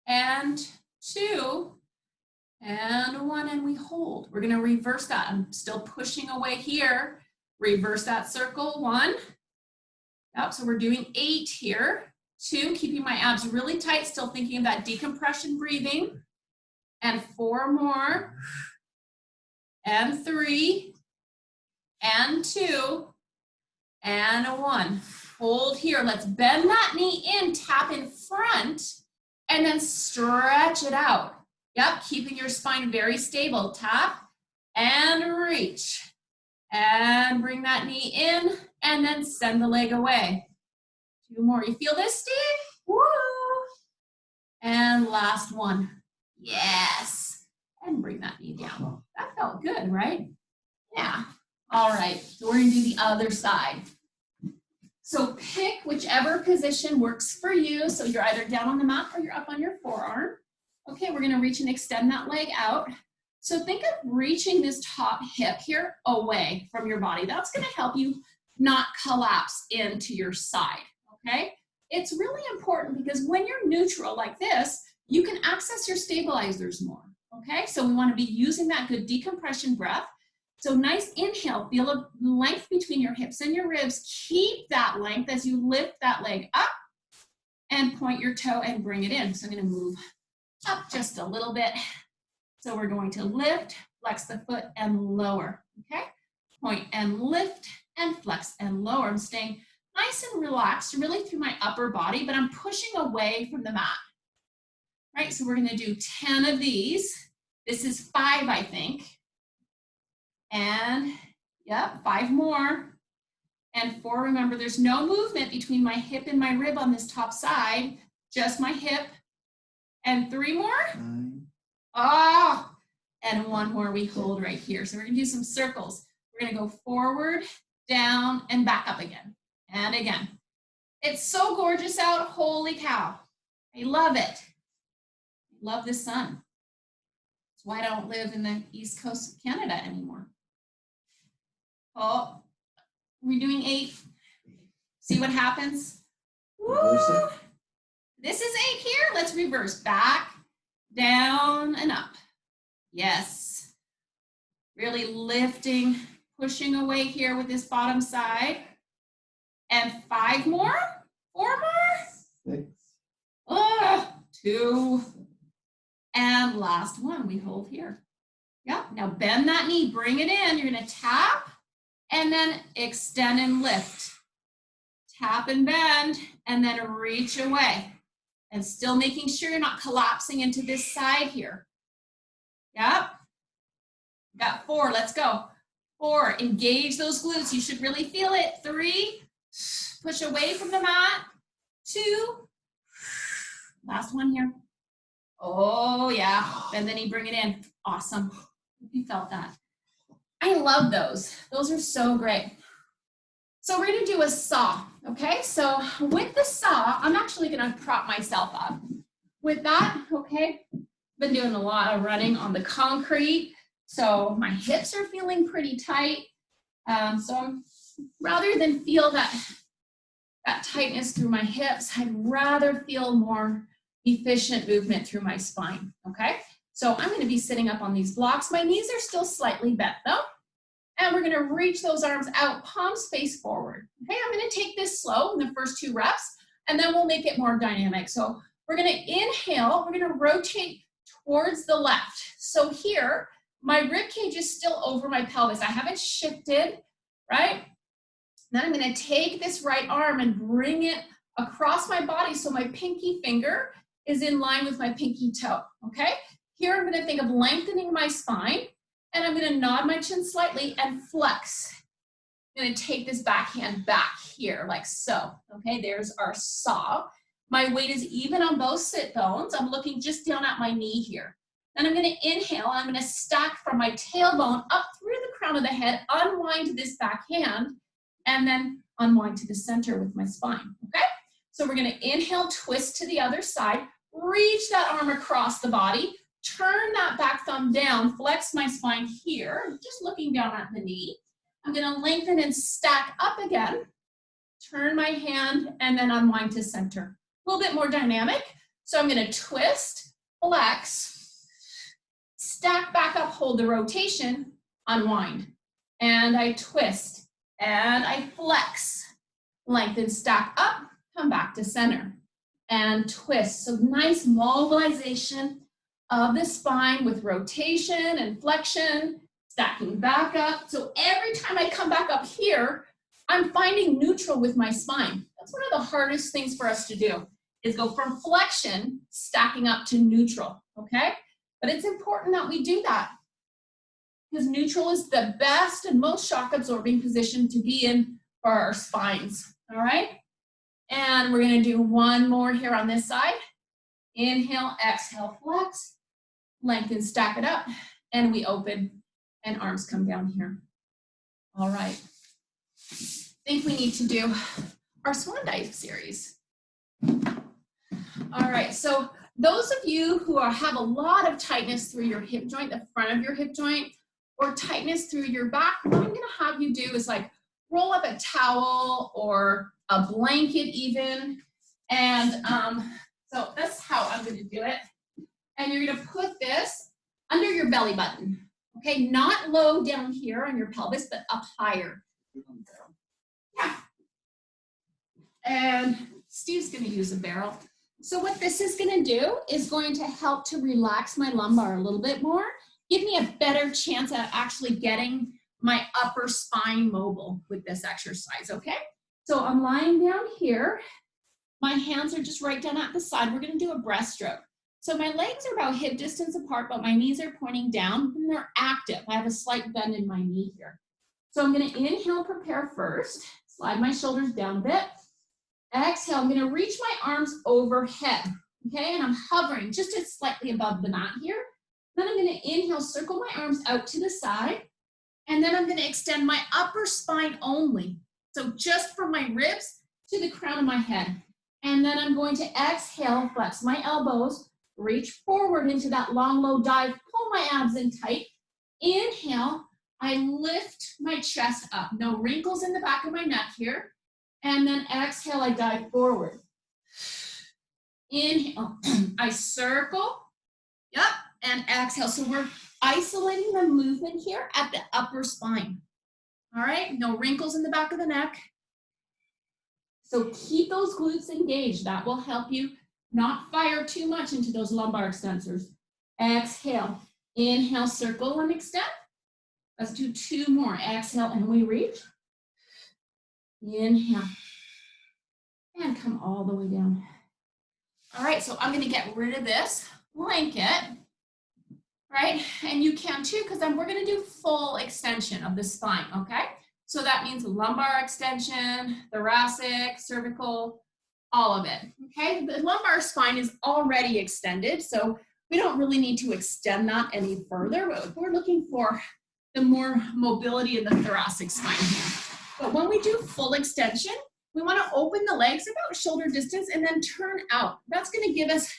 and 2 and 1, and we hold. We're gonna reverse that. I'm still pushing away here. Reverse that circle, 1. Yep, so we're doing 8 here. 2, keeping my abs really tight, still thinking of that decompression breathing. And 4 more. And 3. And 2. And 1. Hold here. Let's bend that knee in, tap in front, and then stretch it out. Yep, keeping your spine very stable. Tap and reach. And bring that knee in, and then send the leg away. 2 more. You feel this, Steve? Woo! And last one. Yes. And bring that knee down. That felt good, right? Yeah. All right. So we're going to do the other side. So pick whichever position works for you. So you're either down on the mat or you're up on your forearm. Okay, we're going to reach and extend that leg out. So think of reaching this top hip here away from your body. That's going to help you not collapse into your side, okay? It's really important because when you're neutral like this, you can access your stabilizers more, okay? So we want to be using that good decompression breath. So nice inhale, feel a length between your hips and your ribs. Keep that length as you lift that leg up and point your toe and bring it in. So I'm going to move up just a little bit. So we're going to lift, flex the foot, and lower, okay? Point and lift, and flex and lower. I'm staying nice and relaxed, really through my upper body, but I'm pushing away from the mat, right? So we're gonna do 10 of these. This is 5, I think. And, yep, 5 more. And 4, remember, there's no movement between my hip and my rib on this top side, just my hip. And 3 more. 9. Ah, and 1 more we hold right here. So we're gonna do some circles. We're gonna go forward, down, and back up again, and again. It's so gorgeous out, holy cow. I love it. I love the sun. That's why I don't live in the East Coast of Canada anymore. Oh, we're doing 8. See what happens? Woo! This is 8 here, let's reverse, back, down, and up. Yes. Really lifting, pushing away here with this bottom side. And 5 more, 4 more. 6. 2. And last one, we hold here. Yeah, now bend that knee, bring it in. You're gonna tap and then extend and lift. Tap and bend and then reach away. And still making sure you're not collapsing into this side here. Yep. Got 4, let's go. 4, engage those glutes. You should really feel it. 3, push away from the mat. 2, last one here. Oh yeah, bend the knee, bring it in. Awesome. If you felt that. I love those. Those are so great. So we're gonna do a saw, okay? So with the saw, I'm actually gonna prop myself up. With that, okay, been doing a lot of running on the concrete, so my hips are feeling pretty tight. So I'm, rather than feel that tightness through my hips, I'd rather feel more efficient movement through my spine, okay? So I'm gonna be sitting up on these blocks. My knees are still slightly bent though. And we're gonna reach those arms out, palms face forward. Okay, I'm gonna take this slow in the first 2 reps, and then we'll make it more dynamic. So we're gonna inhale, we're gonna rotate towards the left. So here, my rib cage is still over my pelvis. I haven't shifted, right? Then I'm gonna take this right arm and bring it across my body so my pinky finger is in line with my pinky toe, okay? Here I'm gonna think of lengthening my spine, and I'm gonna nod my chin slightly and flex. I'm gonna take this backhand back here, like so, okay? There's our saw. My weight is even on both sit bones. I'm looking just down at my knee here. Then I'm gonna inhale, I'm gonna stack from my tailbone up through the crown of the head, unwind this backhand, and then unwind to the center with my spine, okay? So we're gonna inhale, twist to the other side, reach that arm across the body, turn that back thumb down, flex my spine here, just looking down at the knee. I'm gonna lengthen and stack up again, turn my hand, and then unwind to center. A little bit more dynamic. So I'm gonna twist, flex, stack back up, hold the rotation, unwind. And I twist, and I flex, lengthen, stack up, come back to center, and twist. So nice mobilization of the spine with rotation and flexion, stacking back up. So every time I come back up here, I'm finding neutral with my spine. That's one of the hardest things for us to do, is go from flexion, stacking up to neutral, okay? But it's important that we do that, because neutral is the best and most shock absorbing position to be in for our spines, all right? And we're gonna do one more here on this side. Inhale, exhale, flex. Lengthen, stack it up, and we open, and arms come down here. All right. I think we need to do our swan dive series. All right, so those of you who have a lot of tightness through your hip joint, the front of your hip joint, or tightness through your back, what I'm gonna have you do is like roll up a towel or a blanket even, and so that's how I'm gonna do it. And you're gonna put this under your belly button, okay? Not low down here on your pelvis, but up higher. Yeah. And Steve's gonna use a barrel. So what this is gonna do is going to help to relax my lumbar a little bit more, give me a better chance at actually getting my upper spine mobile with this exercise, okay? So I'm lying down here. My hands are just right down at the side. We're gonna do a breaststroke. So my legs are about hip distance apart, but my knees are pointing down and they're active. I have a slight bend in my knee here. So I'm gonna inhale, prepare first, slide my shoulders down a bit. Exhale, I'm gonna reach my arms overhead, okay? And I'm hovering just slightly above the mat here. Then I'm gonna inhale, circle my arms out to the side, and then I'm gonna extend my upper spine only. So just from my ribs to the crown of my head. And then I'm going to exhale, flex my elbows, reach forward into that long, low dive, pull my abs in tight. Inhale, I lift my chest up. No wrinkles in the back of my neck here. And then exhale, I dive forward. Inhale, I circle, yep, and exhale. So we're isolating the movement here at the upper spine. All right, no wrinkles in the back of the neck. So keep those glutes engaged. That will help you not fire too much into those lumbar extensors. Exhale, inhale, circle and extend. Let's do 2 more. Exhale, and we reach. Inhale, and come all the way down. All right, so I'm gonna get rid of this blanket, right? And you can too, because then we're gonna do full extension of the spine, okay? So that means lumbar extension, thoracic, cervical, all of it, okay? The lumbar spine is already extended, so We don't really need to extend that any further, but we're looking for the more mobility in the thoracic spine here. But when we do full extension, we want to open the legs about shoulder distance and then turn out. That's going to give us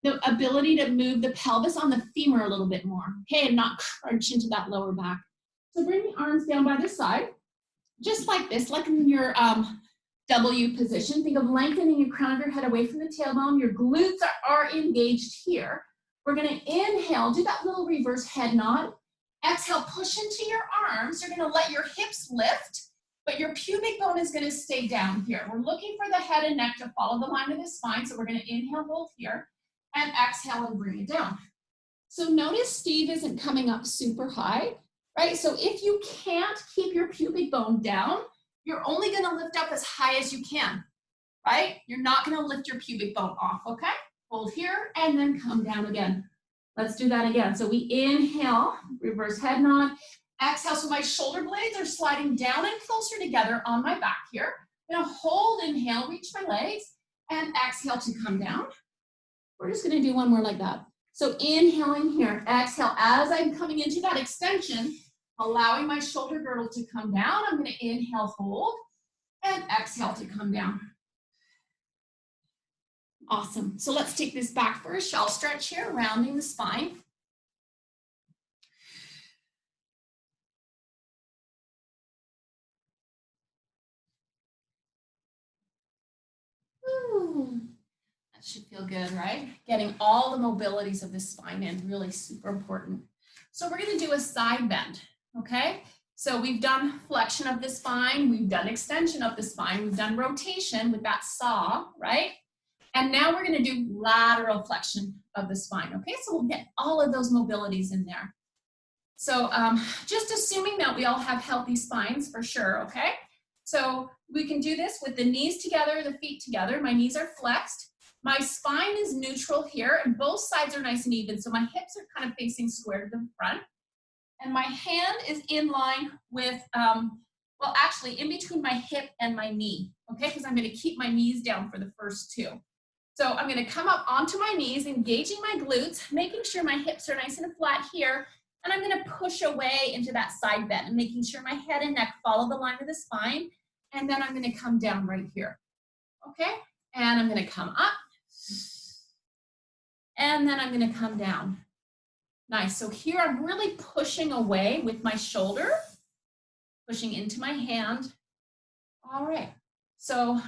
the ability to move the pelvis on the femur a little bit more, okay, and not crunch into that lower back. So bring the arms down by the side, just like this, like in your W position. Think of lengthening your crown of your head away from the tailbone. Your glutes are engaged here. We're going to inhale, do that little reverse head nod. Exhale, push into your arms. You're going to let your hips lift, but your pubic bone is going to stay down here. We're looking for the head and neck to follow the line of the spine, so we're going to inhale, hold here, and exhale and bring it down. So notice Steve isn't coming up super high, right? So if you can't keep your pubic bone down, you're only going to lift up as high as you can, right? You're not going to lift your pubic bone off, okay? Hold here and then come down again. Let's do that again. So we inhale, reverse head nod, exhale. So my shoulder blades are sliding down and closer together on my back here. I'm going to hold, inhale, reach my legs, and exhale to come down. We're just going to do one more like that. So inhaling here, exhale as I'm coming into that extension, allowing my shoulder girdle to come down. I'm going to inhale, hold, and exhale to come down. Awesome. So let's take this back for a shell stretch here, rounding the spine. Ooh. That should feel good, right? Getting all the mobilities of the spine in, really super important. So we're going to do a side bend, okay? So we've done flexion of the spine, we've done extension of the spine, we've done rotation with that saw, right? And now we're going to do lateral flexion of the spine, okay? So we'll get all of those mobilities in there. So just assuming that we all have healthy spines for sure, okay? So we can do this with the knees together, the feet together. My knees are flexed. My spine is neutral here, and both sides are nice and even. So my hips are kind of facing square to the front. And my hand is in line with, well, actually in between my hip and my knee, okay? Because I'm going to keep my knees down for the first two. So I'm going to come up onto my knees, engaging my glutes, making sure my hips are nice and flat here. And I'm going to push away into that side bend and making sure my head and neck follow the line of the spine. And then I'm going to come down right here. Okay? And I'm going to come up. And then I'm going to come down. Nice. So here I'm really pushing away with my shoulder, pushing into my hand. All right. So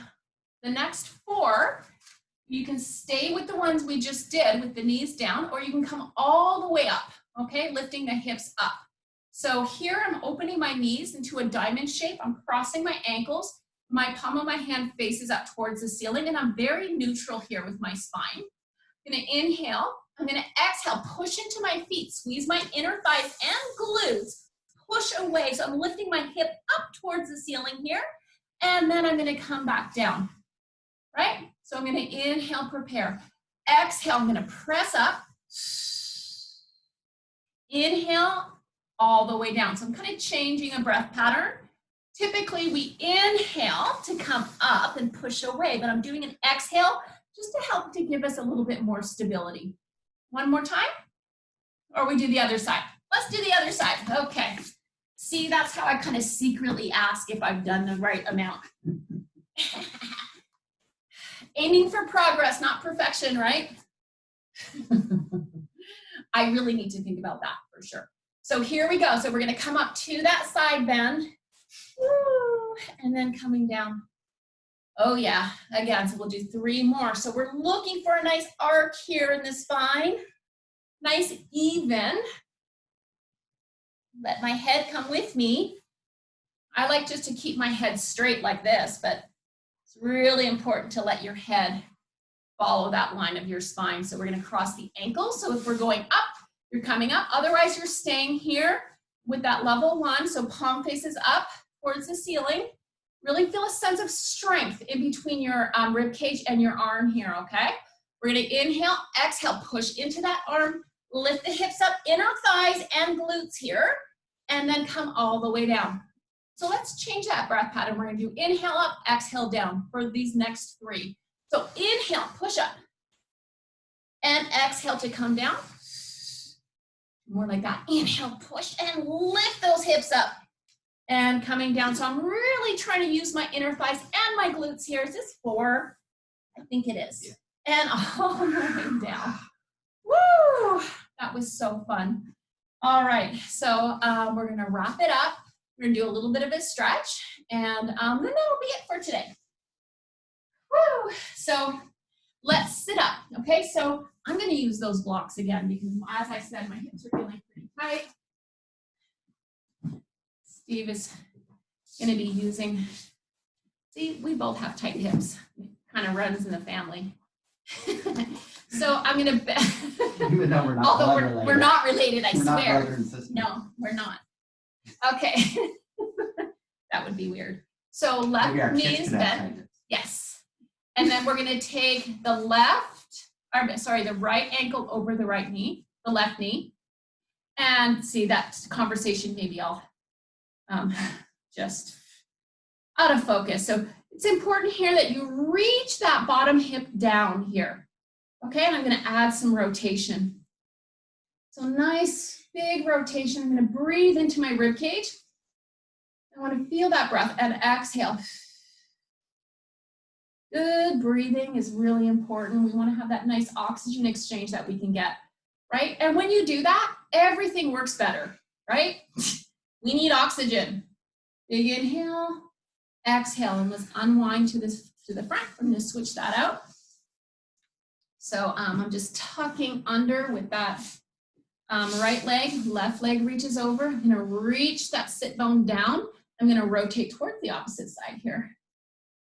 the next four, you can stay with the ones we just did with the knees down, or you can come all the way up, okay, lifting the hips up. So here I'm opening my knees into a diamond shape. I'm crossing my ankles. My palm of my hand faces up towards the ceiling, and I'm very neutral here with my spine. I'm going to inhale. I'm going to exhale, push into my feet, squeeze my inner thighs and glutes, push away. So I'm lifting my hip up towards the ceiling here, and then I'm going to come back down, right? So I'm going to inhale, prepare. Exhale, I'm going to press up. Inhale, all the way down. So I'm kind of changing a breath pattern. Typically, we inhale to come up and push away, but I'm doing an exhale just to help to give us a little bit more stability. One more time, or we do the other side. Let's do the other side. Okay. See, that's how I kind of secretly ask if I've done the right amount. Aiming for progress, not perfection, right? I really need to think about that for sure. So here we go. So we're going to come up to that side bend. Woo, and then coming down. Oh yeah, again, so we'll do three more. So we're looking for a nice arc here in the spine. Nice even. Let my head come with me. I like just to keep my head straight like this, but it's really important to let your head follow that line of your spine. So we're going to cross the ankles. So if we're going up, you're coming up. Otherwise, you're staying here with that level one. So palm faces up towards the ceiling. Really feel a sense of strength in between your rib cage and your arm here, okay? We're going to inhale, exhale, push into that arm, lift the hips up, inner thighs and glutes here, and then come all the way down. So let's change that breath pattern. We're going to do inhale up, exhale down for these next three. So inhale, push up. And exhale to come down. More like that. Inhale, push and lift those hips up. And coming down. So I'm really trying to use my inner thighs and my glutes here. Is this 4? I think it is. Yeah. And all the way down. Woo! That was so fun. All right, so we're gonna wrap it up. We're gonna do a little bit of a stretch, and then that'll be it for today. Woo! So let's sit up, okay? So I'm gonna use those blocks again because, as I said, my hips are feeling pretty tight. Steve is gonna be using, see, we both have tight hips. It kind of runs in the family. So I'm gonna, even though we're not, although we're not related, I we're swear. Not brother and sister. No, we're not. Okay, that would be weird. So left knee is bent. Yes, and then we're gonna take the the right ankle over the right knee, the left knee, and see that conversation. Maybe I'll just out of focus. So it's important here that you reach that bottom hip down here. Okay, and I'm gonna add some rotation. So nice big rotation. I'm gonna breathe into my rib cage. I wanna feel that breath and exhale. Good breathing is really important. We wanna have that nice oxygen exchange that we can get, right? And when you do that, everything works better, right? We need oxygen. Big inhale, exhale, and let's unwind to the front. I'm gonna switch that out. So I'm just tucking under with that right leg, left leg reaches over. I'm gonna reach that sit bone down. I'm gonna rotate towards the opposite side here.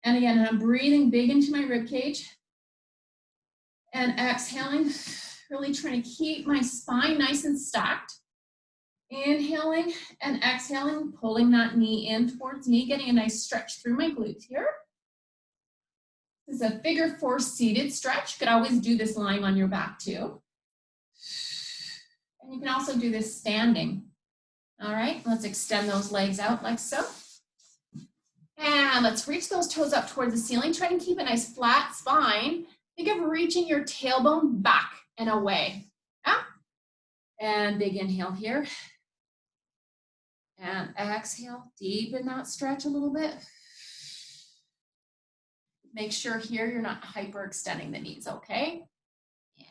And again, I'm breathing big into my rib cage. And exhaling, really trying to keep my spine nice and stacked. Inhaling and exhaling, pulling that knee in towards me, getting a nice stretch through my glutes here. This is a figure 4 seated stretch. You could always do this lying on your back too. And you can also do this standing. All right, let's extend those legs out like so. And let's reach those toes up towards the ceiling. Try and keep a nice flat spine. Think of reaching your tailbone back and away. Yeah? And big inhale here. And exhale, deepen that stretch a little bit. Make sure here you're not hyperextending the knees, okay? Yeah.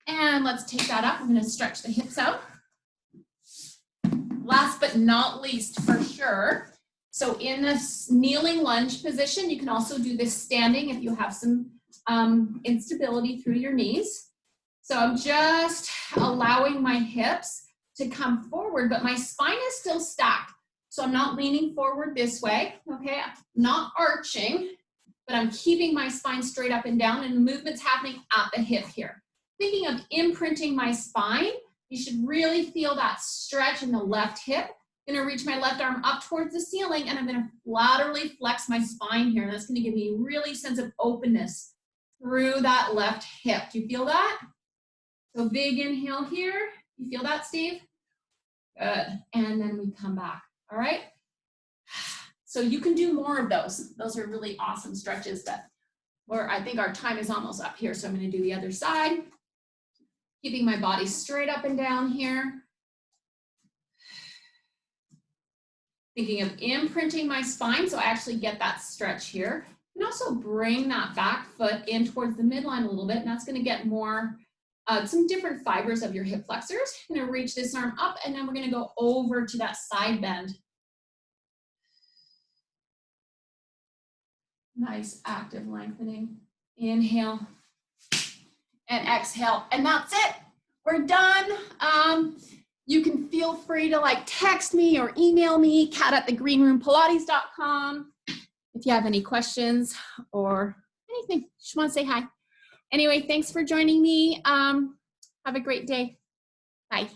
And let's take that up. We're gonna stretch the hips out. Last but not least, for sure. So in a kneeling lunge position, you can also do this standing if you have some instability through your knees. So I'm just allowing my hips to come forward, but my spine is still stacked. So I'm not leaning forward this way, okay? I'm not arching, but I'm keeping my spine straight up and down, and the movement's happening at the hip here. Thinking of imprinting my spine, you should really feel that stretch in the left hip. I'm gonna reach my left arm up towards the ceiling, and I'm gonna laterally flex my spine here. And that's gonna give me really sense of openness through that left hip. Do you feel that? So big inhale here. You feel that, Steve? Good. And then we come back, all right? So you can do more of those. Those are really awesome stretches where I think our time is almost up here. So I'm gonna do the other side. Keeping my body straight up and down here. Thinking of imprinting my spine so I actually get that stretch here. And also bring that back foot in towards the midline a little bit, and that's gonna get more, some different fibers of your hip flexors. I'm gonna reach this arm up, and then we're gonna go over to that side bend. Nice active lengthening. Inhale and exhale, and that's it. We're done. You can feel free to text me or email me, kat@thegreenroompilates.com. If you have any questions or anything, just want to say hi. Anyway, thanks for joining me. Have a great day. Bye.